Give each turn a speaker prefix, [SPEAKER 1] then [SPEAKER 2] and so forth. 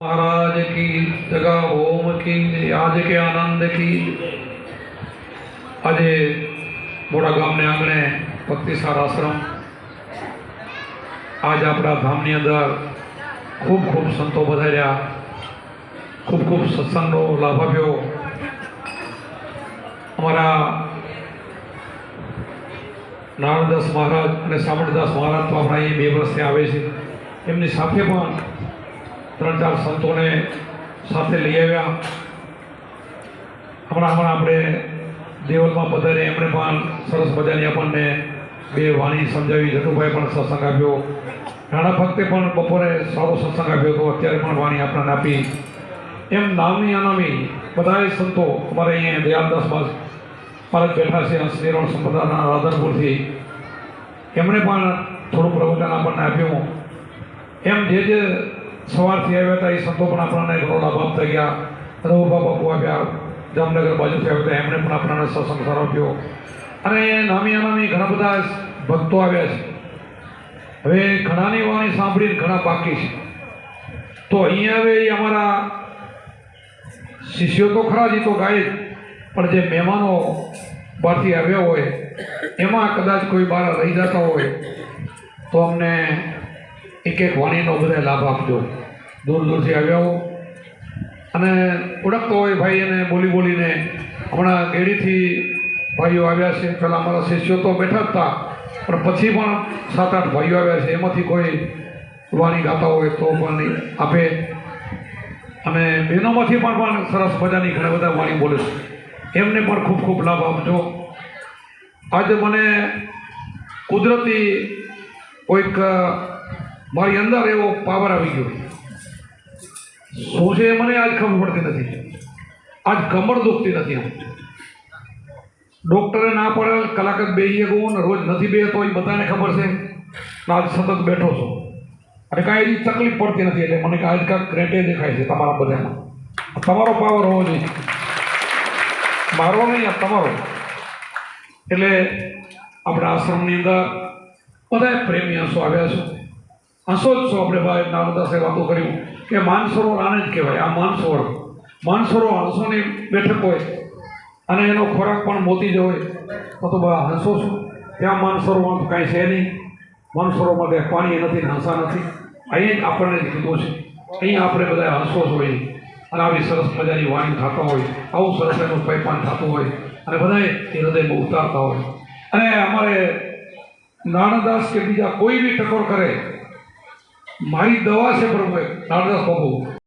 [SPEAKER 1] महाराज की जगह ओम की आज के आनंद की આજે મોડા ગામને આંગણે ભક્તિસાર આશ્રમ આજ આપણા ધામની અંદર ખૂબ ખૂબ સંતો વધાર્યા, ખૂબ ખૂબ સત્સંગનો લાભ આપ્યો. અમારા નારણદાસ મહારાજ અને સામળદાસ મહારાજ તો આપણા અહીં 2 વર્ષથી આવે છે. એમની સાથે પણ 3-4 સંતોને સાથે લઈ આવ્યા. હમણાં આપણે દેવલમાં પધારે એમણે પણ સરસ મજાની આપણને 2 વાણી સમજાવી. જટુભાઈ પણ સત્સંગ આપ્યો. નાના ભક્તે પણ બપોરે સારો સત્સંગ આપ્યો હતો. અત્યારે પણ વાણી આપણને આપી. એમ નામની અનામી બધાએ સંતો અમારે અહીંયા દયાલદાસ મહારાજ બેઠા છે શ્રીરણ સંપ્રદાયના રાધનપુરથી. એમણે પણ થોડું પ્રવચન આપણને આપ્યું. એમ જે સવારથી આવ્યા હતા એ સંતો પણ આપણને ઘણો લાભ આપતા ગયા. રઘુભા બાપુ આવ્યા, જામનગર બાજુથી આવ્યા હતા, એમણે પણ આપણને સત્સંગ સારો આપ્યો. અને નામી અનામી ઘણા બધા ભક્તો આવ્યા છે. હવે ઘણાની વાણી સાંભળીને ઘણા બાકી છે. તો અહીંયા હવે એ અમારા શિષ્યો તો ખરા જ, તો ગાય જ, પણ જે મહેમાનો બહારથી આવ્યા હોય એમાં કદાચ કોઈ બહાર રહી જતા હોય તો અમને એક વાણીનો બધા લાભ આપજો. દૂર દૂરથી આવ્યા હો અને ઓળખતો હોય ભાઈ એને બોલીને. હમણાં ગેડીથી ભાઈઓ આવ્યા છે. પહેલાં અમારા શિષ્યો તો બેઠા જ હતા, પણ પછી પણ 7-8 ભાઈઓ આવ્યા છે. એમાંથી કોઈ વાણી ગાતા હોય તો પણ આપે. અને બહેનોમાંથી પણ સરસ મજાની ઘણા બધા વાણી બોલે છે. એમને પણ ખૂબ ખૂબ લાભ આપજો. આજે મને કુદરતી કોઈક મારી અંદર એવો પાવર આવી ગયો. શું છે મને આજ ખબર પડતી નથી. આજ કમર દુખતી નથી. આમ ડૉક્ટરે ના પડે કલાક જ બેસીએ ગયું ને રોજ નથી બે તો એ બધાને ખબર છે. આજ સતત બેઠો છું અને કાંઈ એવી તકલીફ પડતી નથી. એટલે મને આજ કાંઈક ક્રેટે દેખાય છે તમારા બધામાં. તમારો પાવર હોવો જોઈએ, મારો નહીં, આ તમારો. એટલે આપણા આશ્રમની અંદર બધા પ્રેમી હંસો આવ્યા છે. હંસો જ છો. આપણે ભાઈ નારણદાસે વાતો કર્યું કે માનસરોવર આને જ કહેવાય. આ માનસરોવર હંસોની બેઠક હોય અને એનો ખોરાક પણ મોતી જ હોય. તો હંસો શું ત્યાં માનસરોવર કાંઈ છે નહીં. માનસરોવરમાં ત્યાં પાણી નથી ને હંસા નથી. અહીં જ આપણને જ કીધું છે. અહીં આપણે બધા હંસો જ હોય અને આવી સરસ મજાની વાણી થતા હોય, આવું સરસ એનું પૈપાન થતું હોય અને બધાએ એ હૃદયમાં ઉતારતા હોય. અને અમારે નારણદાસ કે બીજા કોઈ બી ટકોર કરે, મારી દવા છે પ્રભુ નારણદાસ બાબુ.